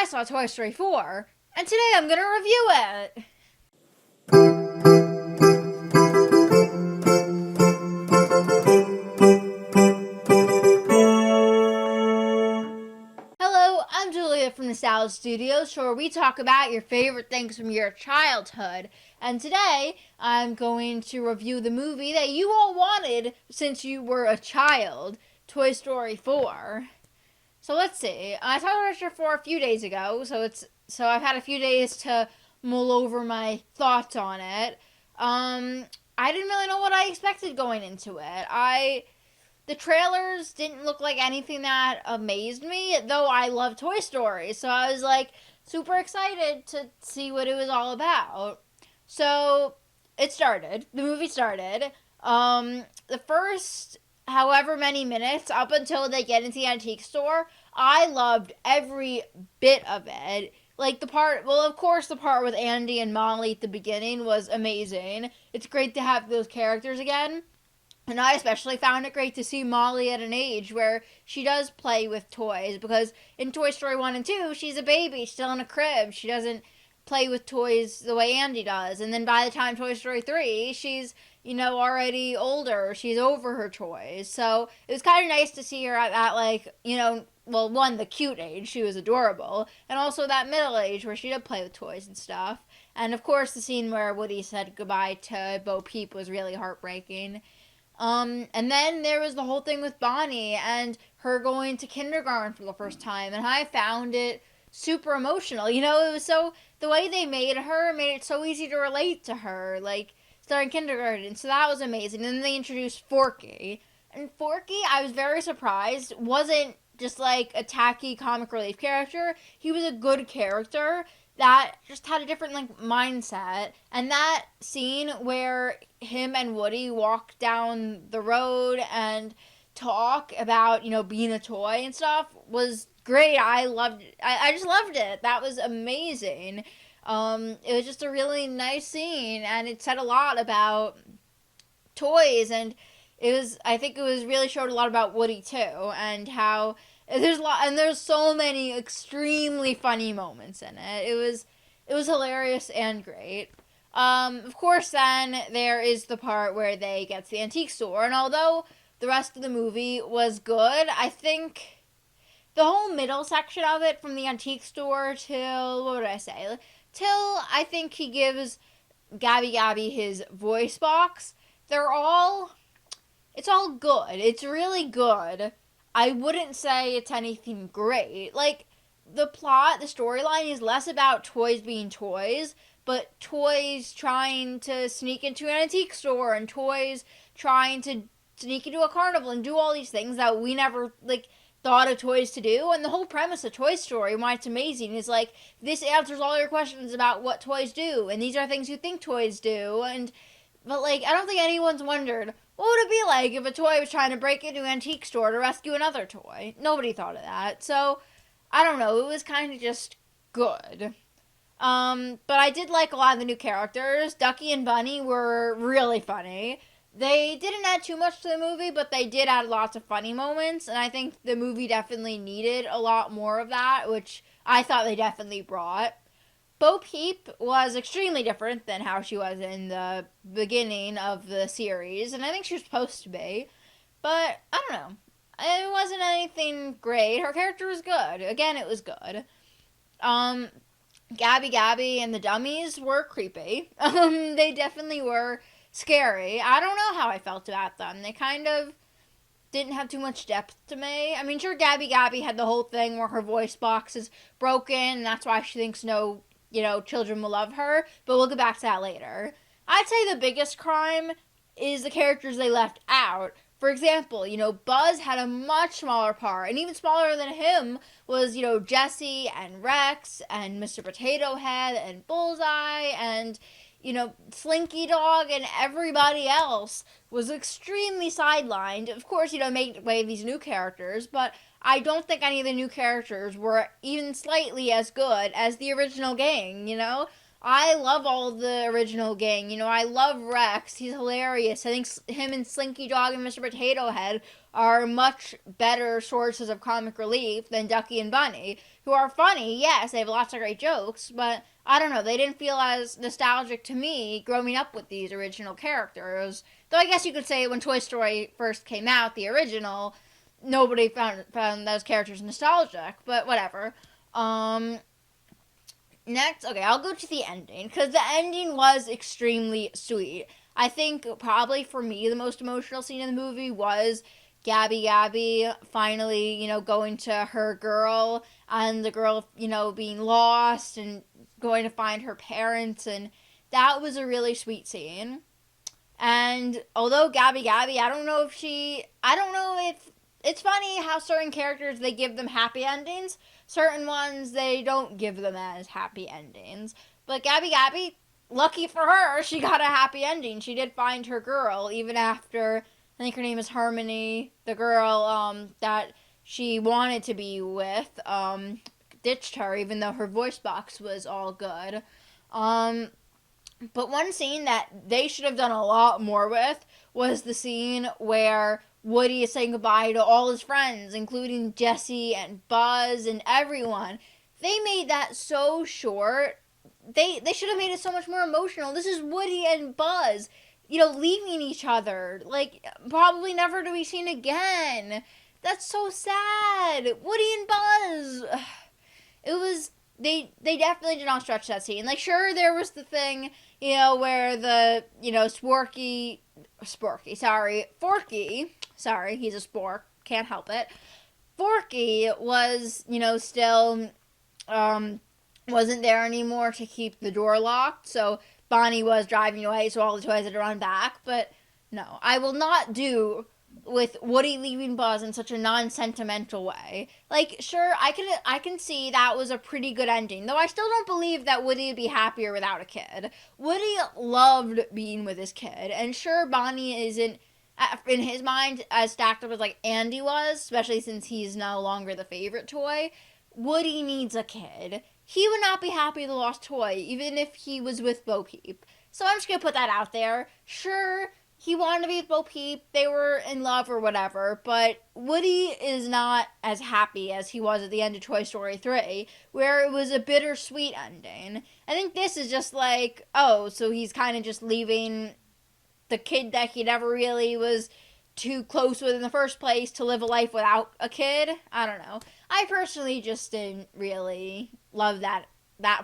I saw Toy Story 4, and today I'm gonna review it! Hello, I'm Julia from the Salad Studios, where we talk about your favorite things from your childhood. And today, I'm going to review the movie that you all wanted since you were a child, Toy Story 4. So let's see. I saw Toy Story 4 a few days ago, so I've had a few days to mull over my thoughts on it. I didn't really know what I expected going into it. The trailers didn't look like anything that amazed me, though I love Toy Story. So I was like super excited to see what it was all about. So the movie started. The first however many minutes up until they get into the antique store, I loved every bit of it. Like of course, the part with Andy and Molly at the beginning was amazing. It's great to have those characters again. And I especially found it great to see Molly at an age where she does play with toys, because in Toy Story 1 and 2, she's a baby, she's still in a crib. She doesn't play with toys the way Andy does. And then by the time Toy Story 3, she's, already older. She's over her toys. So it was kind of nice to see her at that, one, the cute age. She was adorable. And also that middle age where she did play with toys and stuff. And of course, the scene where Woody said goodbye to Bo Peep was really heartbreaking. And then there was the whole thing with Bonnie and her going to kindergarten for the first time, and I found it super emotional. It was the way they made it so easy to relate to her, like, starting kindergarten, so that was amazing. And then they introduced Forky, and Forky, I was very surprised, wasn't just like a tacky comic relief character. He was a good character that just had a different mindset. And that scene where him and Woody walk down the road and talk about, being a toy and stuff was great. I loved it. I just loved it. That was amazing. It was just a really nice scene, and it said a lot about toys, and I think it was really showed a lot about Woody too, and how there's so many extremely funny moments in it. It was hilarious and great. Of course, then there is the part where they get to the antique store, and although the rest of the movie was good, I think the whole middle section of it, from the antique store till, what would I say, till I think he gives Gabby Gabby his voice box, it's all good. It's really good. I wouldn't say it's anything great. Like, the storyline is less about toys being toys, but toys trying to sneak into an antique store, and toys trying to sneak into a carnival and do all these things that we never, thought of toys to do. And the whole premise of Toy Story, why it's amazing, is this answers all your questions about what toys do, and these are things you think toys do. But I don't think anyone's wondered, what would it be like if a toy was trying to break into an antique store to rescue another toy? Nobody thought of that. So, I don't know, it was kind of just good. But I did like a lot of the new characters. Ducky and Bunny were really funny. They didn't add too much to the movie, but they did add lots of funny moments, and I think the movie definitely needed a lot more of that, which I thought they definitely brought. Bo Peep was extremely different than how she was in the beginning of the series, and I think she was supposed to be, but I don't know. It wasn't anything great. Her character was good. Again, it was good. Gabby Gabby and the dummies were creepy. They definitely were scary. I don't know how I felt about them. They kind of didn't have too much depth to me. I mean, sure, Gabby Gabby had the whole thing where her voice box is broken, and that's why she thinks no, children will love her, but we'll get back to that later. I'd say the biggest crime is the characters they left out. For example, Buzz had a much smaller part, and even smaller than him was, Jesse and Rex and Mr. Potato Head and Bullseye and, Slinky Dog, and everybody else was extremely sidelined. Of course, make way of these new characters, but I don't think any of the new characters were even slightly as good as the original gang, I love all the original gang. I love Rex. He's hilarious. I think him and Slinky Dog and Mr. Potato Head are much better sources of comic relief than Ducky and Bunny, who are funny, yes, they have lots of great jokes, but I don't know, they didn't feel as nostalgic to me growing up with these original characters. Though I guess you could say when Toy Story first came out, the original, nobody found those characters nostalgic, but whatever. Next, okay, I'll go to the ending, because the ending was extremely sweet. I think probably for me the most emotional scene in the movie was Gabby finally, going to her girl, and the girl, being lost and going to find her parents, and that was a really sweet scene. And although Gabby, I don't know if it's funny how certain characters, they give them happy endings. Certain ones, they don't give them as happy endings. But Gabby, lucky for her, she got a happy ending. She did find her girl, even after, I think her name is Harmony, the girl that she wanted to be with, ditched her, even though her voice box was all good. But one scene that they should have done a lot more with was the scene where Woody is saying goodbye to all his friends, including Jesse and Buzz and everyone. They made that so short. They should have made it so much more emotional. This is Woody and Buzz, leaving each other. Like, probably never to be seen again. That's so sad. Woody and Buzz. It was... They definitely did not stretch that scene. Like, sure, there was the thing, where the, Forky, he's a spork, can't help it. Forky was, still, wasn't there anymore to keep the door locked, so Bonnie was driving away, so all the toys had to run back, but no, I will not do with Woody leaving Buzz in such a non-sentimental way. Like, sure, I can see that was a pretty good ending, though I still don't believe that Woody would be happier without a kid. Woody loved being with his kid, and sure, Bonnie isn't, in his mind, as stacked up as, like, Andy was, especially since he's no longer the favorite toy. Woody needs a kid. He would not be happy with the lost toy, even if he was with Bo Peep. So I'm just gonna put that out there. Sure, he wanted to be with Bo Peep, they were in love or whatever, but Woody is not as happy as he was at the end of Toy Story 3, where it was a bittersweet ending. I think this is just like, oh, so he's kind of just leaving the kid that he never really was too close with in the first place to live a life without a kid. I don't know. I personally just didn't really love that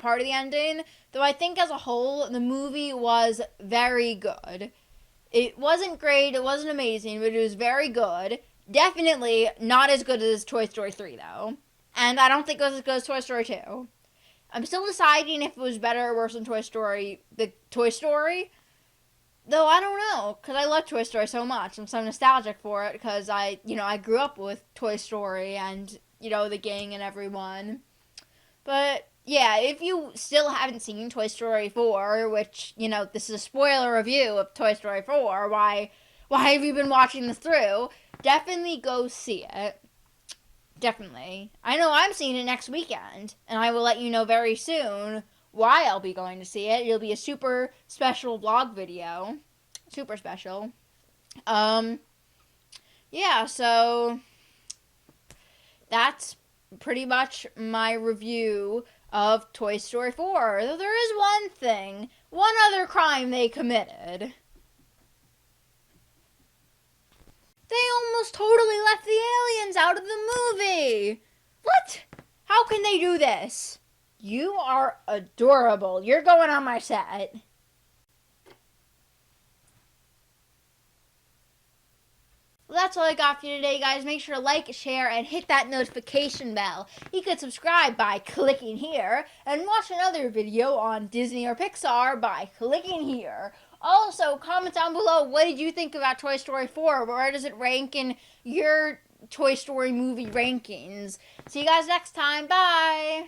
part of the ending, though I think as a whole, the movie was very good. It wasn't great, it wasn't amazing, but it was very good. Definitely not as good as Toy Story 3, though. And I don't think it was as good as Toy Story 2. I'm still deciding if it was better or worse than Toy Story, though I don't know, because I love Toy Story so much. I'm so nostalgic for it, because I grew up with Toy Story and, the gang and everyone. But yeah, if you still haven't seen Toy Story 4, which, this is a spoiler review of Toy Story 4, why have you been watching this through? Definitely go see it. Definitely. I know I'm seeing it next weekend, and I will let you know very soon why I'll be going to see it. It'll be a super special vlog video. Super special. Yeah, so that's pretty much my review of Toy Story 4. Though there is one other crime they committed. They almost totally left the aliens out of the movie. What? How can they do this? You are adorable. You're going on my set. Well, that's all I got for you today, guys. Make sure to like, share, and hit that notification bell. You can subscribe by clicking here, and watch another video on Disney or Pixar by clicking here. Also, comment down below, what did you think about Toy Story 4? Where does it rank in your Toy Story movie rankings? See you guys next time. Bye!